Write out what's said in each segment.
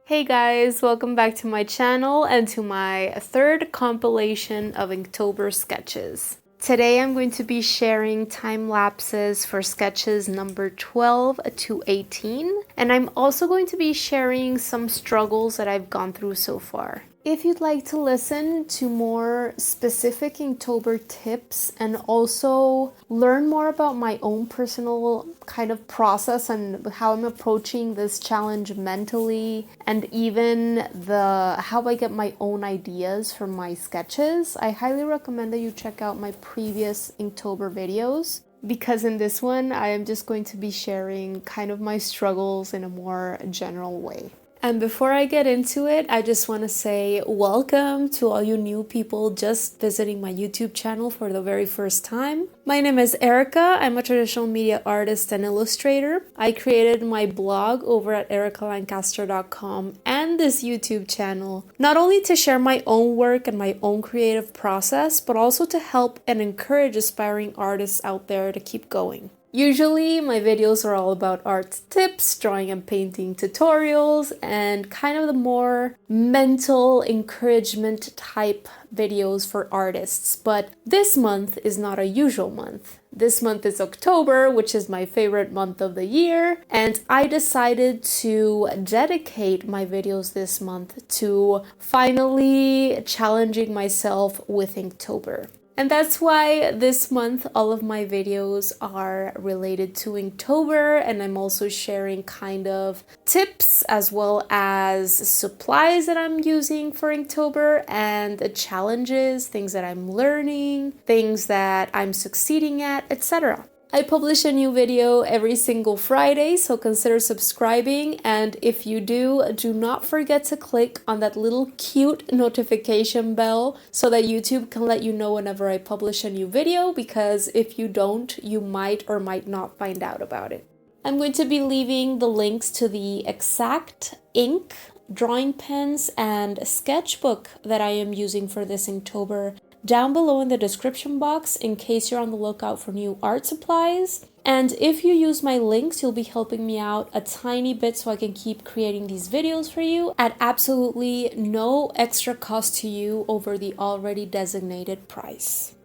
Hey guys, welcome back to my channel and to my third compilation of Inktober sketches. Today I'm going to be sharing time lapses for sketches number 12 to 18, and I'm also going to be sharing some struggles that I've gone through so far. If you'd like to listen to more specific Inktober tips and also learn more about my own personal kind of process and how I'm approaching this challenge mentally, and even how I get my own ideas from my sketches, I highly recommend that you check out my previous Inktober videos, because in this one I am just going to be sharing kind of my struggles in a more general way. And before I get into it, I just want to say welcome to all you new people just visiting my YouTube channel for the very first time. My name is Erica. I'm a traditional media artist and illustrator. I created my blog over at ericalancaster.com and this YouTube channel, not only to share my own work and my own creative process, but also to help and encourage aspiring artists out there to keep going. Usually my videos are all about art tips, drawing and painting tutorials, and kind of the more mental encouragement type videos for artists. But this month is not a usual month. This month is October, which is my favorite month of the year, and I decided to dedicate my videos this month to finally challenging myself with Inktober. And that's why this month all of my videos are related to Inktober, and I'm also sharing kind of tips as well as supplies that I'm using for Inktober and challenges, things that I'm learning, things that I'm succeeding at, etc. I publish a new video every single Friday, so consider subscribing, and if you do not forget to click on that little cute notification bell so that YouTube can let you know whenever I publish a new video, because if you don't, you might or might not find out about it. I'm going to be leaving the links to the exact ink, drawing pens, and sketchbook that I am using for this Inktober down below in the description box in case you're on the lookout for new art supplies. And if you use my links, you'll be helping me out a tiny bit so I can keep creating these videos for you at absolutely no extra cost to you over the already designated price.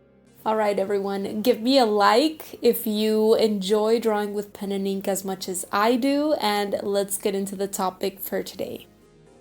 Alright everyone, give me a like if you enjoy drawing with pen and ink as much as I do, and let's get into the topic for today.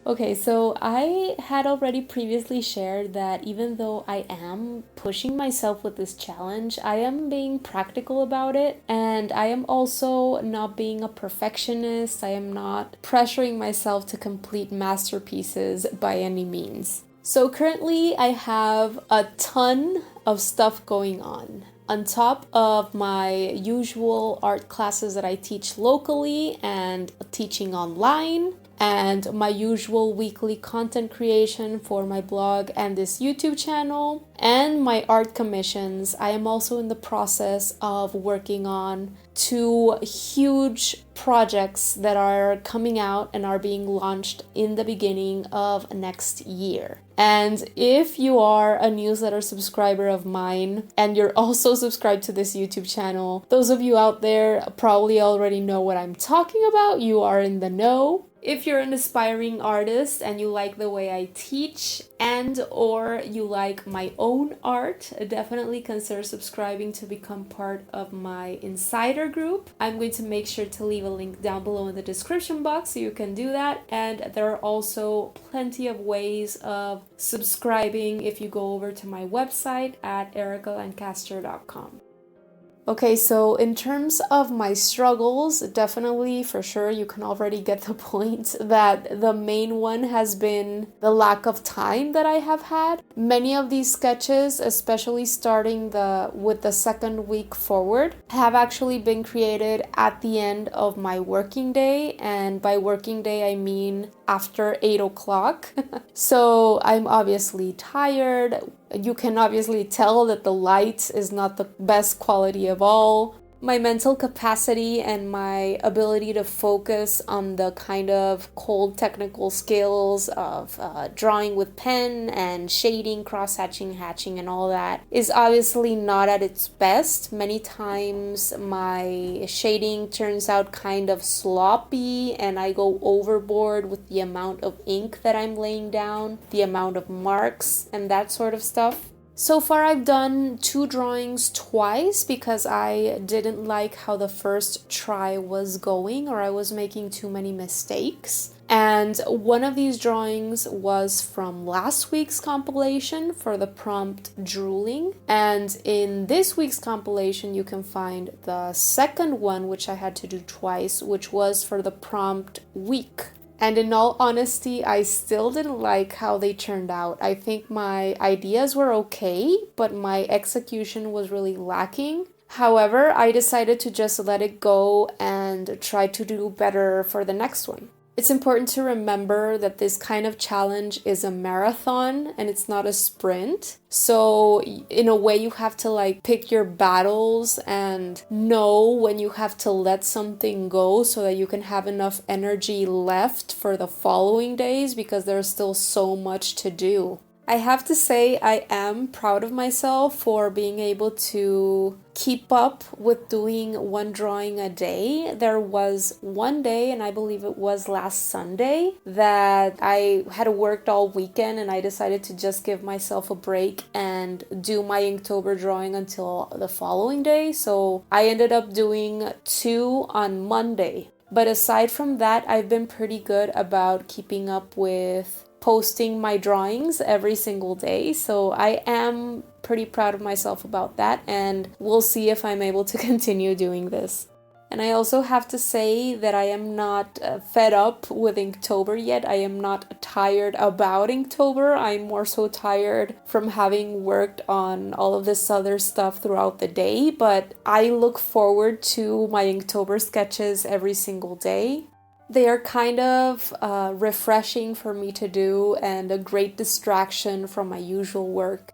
Okay, so I had already previously shared that even though I am pushing myself with this challenge, I am being practical about it, and I am also not being a perfectionist. I am not pressuring myself to complete masterpieces by any means. So currently I have a ton of stuff going on top of my usual art classes that I teach locally and teaching online, and my usual weekly content creation for my blog and this YouTube channel, and my art commissions. I am also in the process of working on 2 huge projects that are coming out and are being launched in the beginning of next year. And if you are a newsletter subscriber of mine and you're also subscribed to this YouTube channel, those of you out there probably already know what I'm talking about. You are in the know. If you're an aspiring artist and you like the way I teach and or you like my own art, definitely consider subscribing to become part of my insider group. I'm going to make sure to leave a link down below in the description box so you can do that. And there are also plenty of ways of subscribing if you go over to my website at ericalancaster.com. Okay, so in terms of my struggles, definitely for sure you can already get the point that the main one has been the lack of time that I have had. Many of these sketches, especially starting with the second week forward, have actually been created at the end of my working day, and by working day I mean after 8 o'clock. So I'm obviously tired. You can obviously tell that the light is not the best quality of all. My mental capacity and my ability to focus on the kind of cold technical skills of drawing with pen and shading, cross-hatching, hatching, and all that is obviously not at its best. Many times my shading turns out kind of sloppy and I go overboard with the amount of ink that I'm laying down, the amount of marks, and that sort of stuff. So far I've done 2 drawings twice because I didn't like how the first try was going, or I was making too many mistakes. And one of these drawings was from last week's compilation for the prompt drooling. And in this week's compilation you can find the second one, which I had to do twice, which was for the prompt weak. And in all honesty, I still didn't like how they turned out. I think my ideas were okay, but my execution was really lacking. However, I decided to just let it go and try to do better for the next one. It's important to remember that this kind of challenge is a marathon and it's not a sprint. So in a way you have to pick your battles and know when you have to let something go so that you can have enough energy left for the following days, because there's still so much to do. I have to say I am proud of myself for being able to keep up with doing 1 drawing a day. There was one day, and I believe it was last Sunday, that I had worked all weekend and I decided to just give myself a break and do my Inktober drawing until the following day. So I ended up doing 2 on Monday. But aside from that, I've been pretty good about keeping up with posting my drawings every single day, so I am pretty proud of myself about that, and we'll see if I'm able to continue doing this. And I also have to say that I am not fed up with Inktober yet. I am not tired about Inktober. I'm more so tired from having worked on all of this other stuff throughout the day, but I look forward to my Inktober sketches every single day. They are kind of refreshing for me to do and a great distraction from my usual work.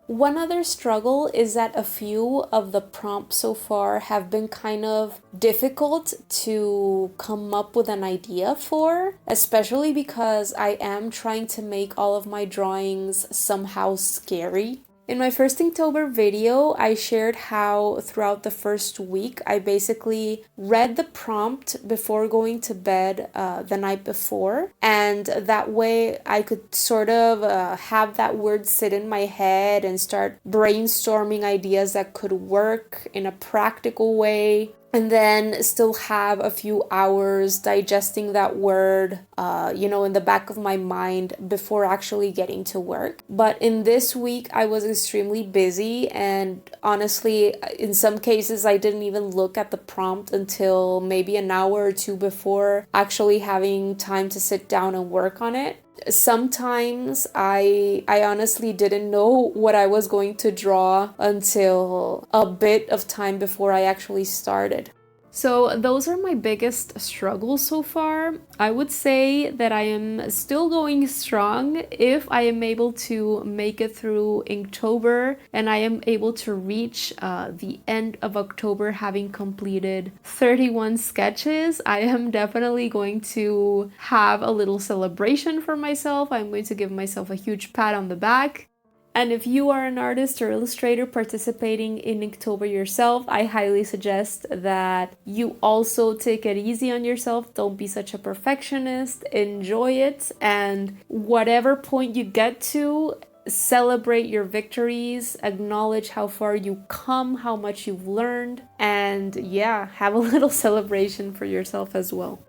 One other struggle is that a few of the prompts so far have been kind of difficult to come up with an idea for, especially because I am trying to make all of my drawings somehow scary. In my first Inktober video, I shared how throughout the first week, I basically read the prompt before going to bed the night before. And that way I could sort of have that word sit in my head and start brainstorming ideas that could work in a practical way. And then still have a few hours digesting that word, in the back of my mind before actually getting to work. But in this week, I was extremely busy, and honestly, in some cases, I didn't even look at the prompt until maybe an hour or 2 before actually having time to sit down and work on it. Sometimes I honestly didn't know what I was going to draw until a bit of time before I actually started. So those are my biggest struggles so far. I would say that I am still going strong if I am able to make it through Inktober and I am able to reach the end of October having completed 31 sketches. I am definitely going to have a little celebration for myself. I'm going to give myself a huge pat on the back. And if you are an artist or illustrator participating in Inktober yourself, I highly suggest that you also take it easy on yourself. Don't be such a perfectionist. Enjoy it. And whatever point you get to, celebrate your victories, acknowledge how far you come, how much you've learned, and have a little celebration for yourself as well.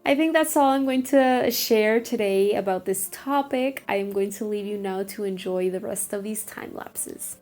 I think that's all I'm going to share today about this topic. I am going to leave you now to enjoy the rest of these time lapses.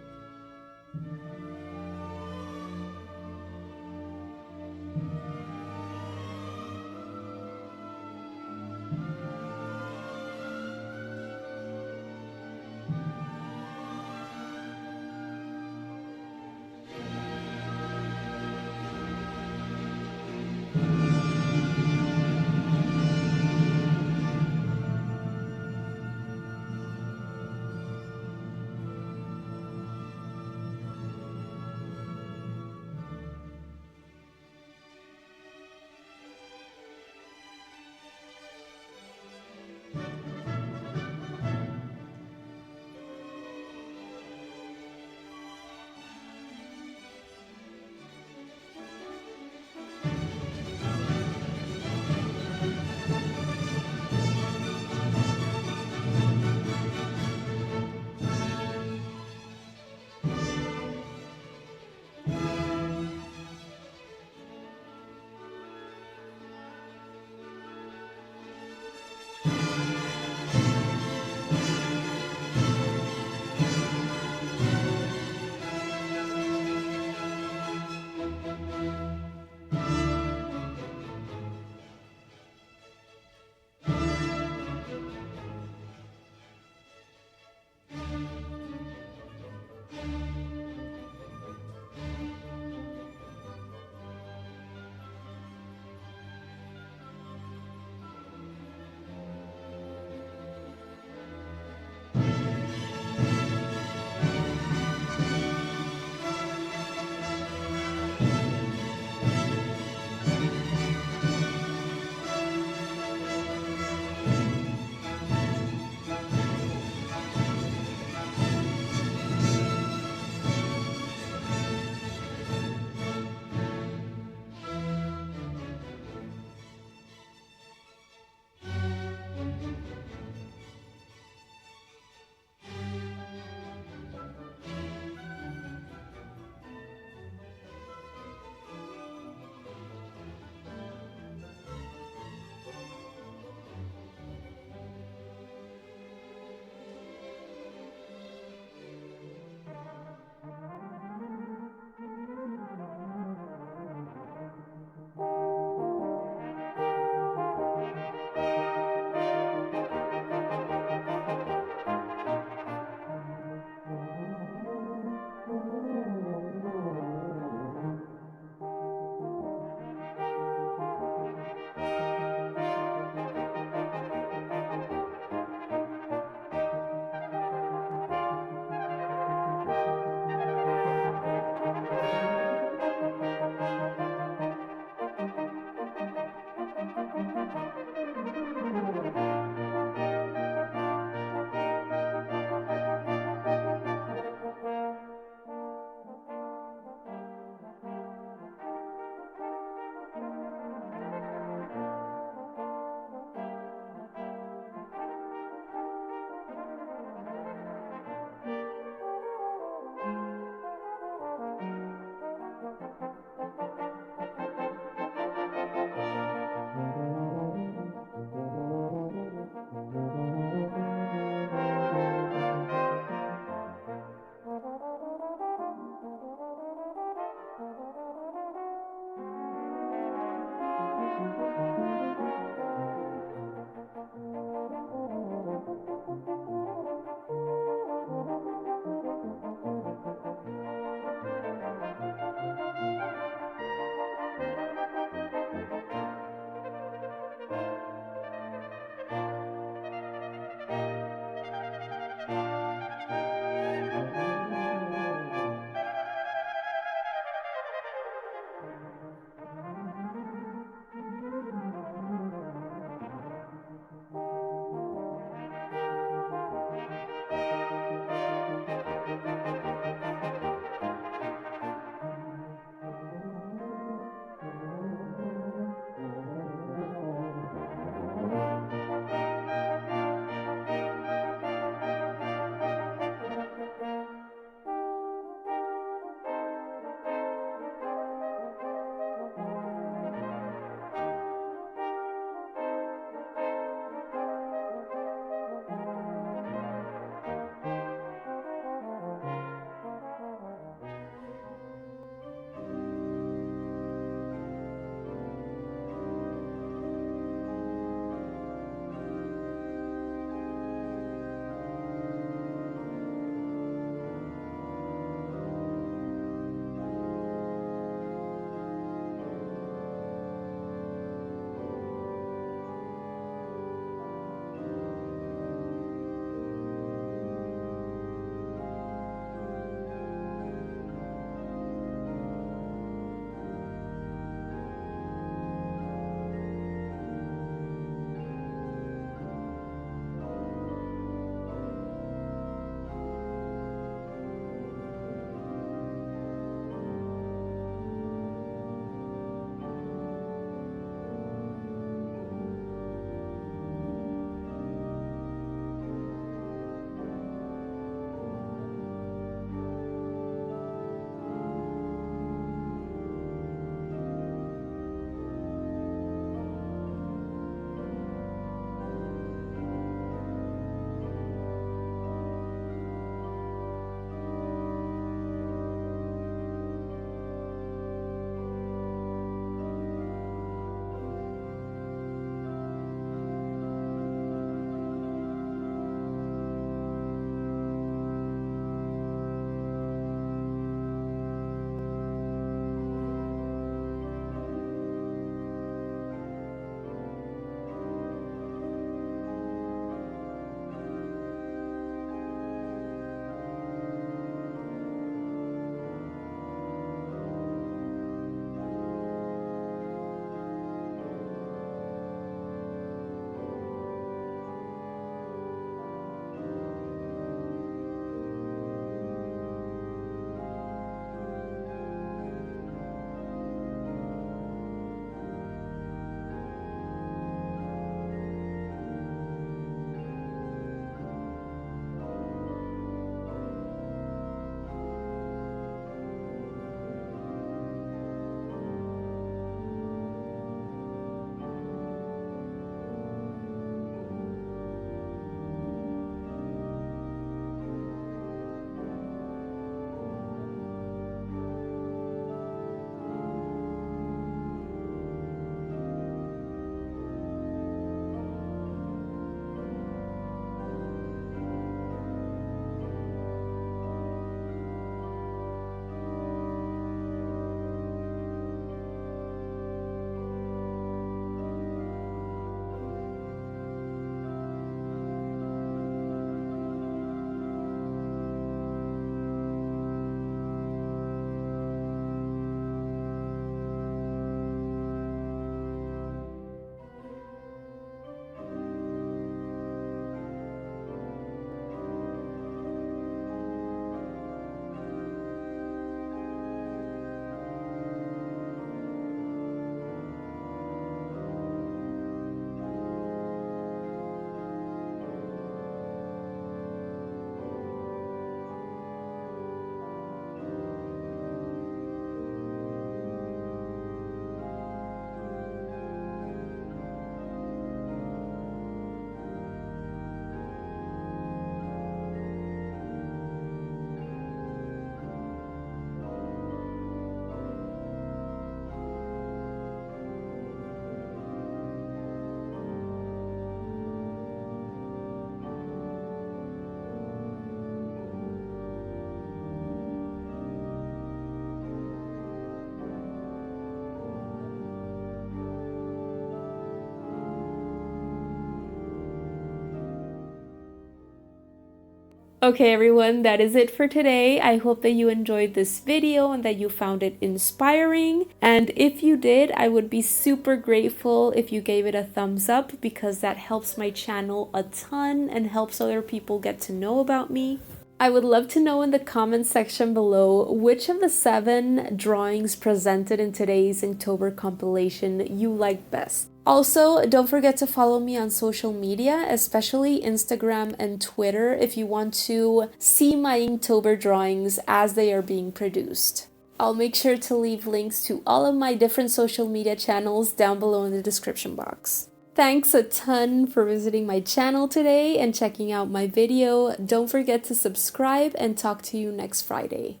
Okay everyone, that is it for today. I hope that you enjoyed this video and that you found it inspiring. And if you did, I would be super grateful if you gave it a thumbs up because that helps my channel a ton and helps other people get to know about me. I would love to know in the comments section below which of the 7 drawings presented in today's Inktober compilation you like best. Also, don't forget to follow me on social media, especially Instagram and Twitter, if you want to see my Inktober drawings as they are being produced. I'll make sure to leave links to all of my different social media channels down below in the description box. Thanks a ton for visiting my channel today and checking out my video. Don't forget to subscribe and talk to you next Friday.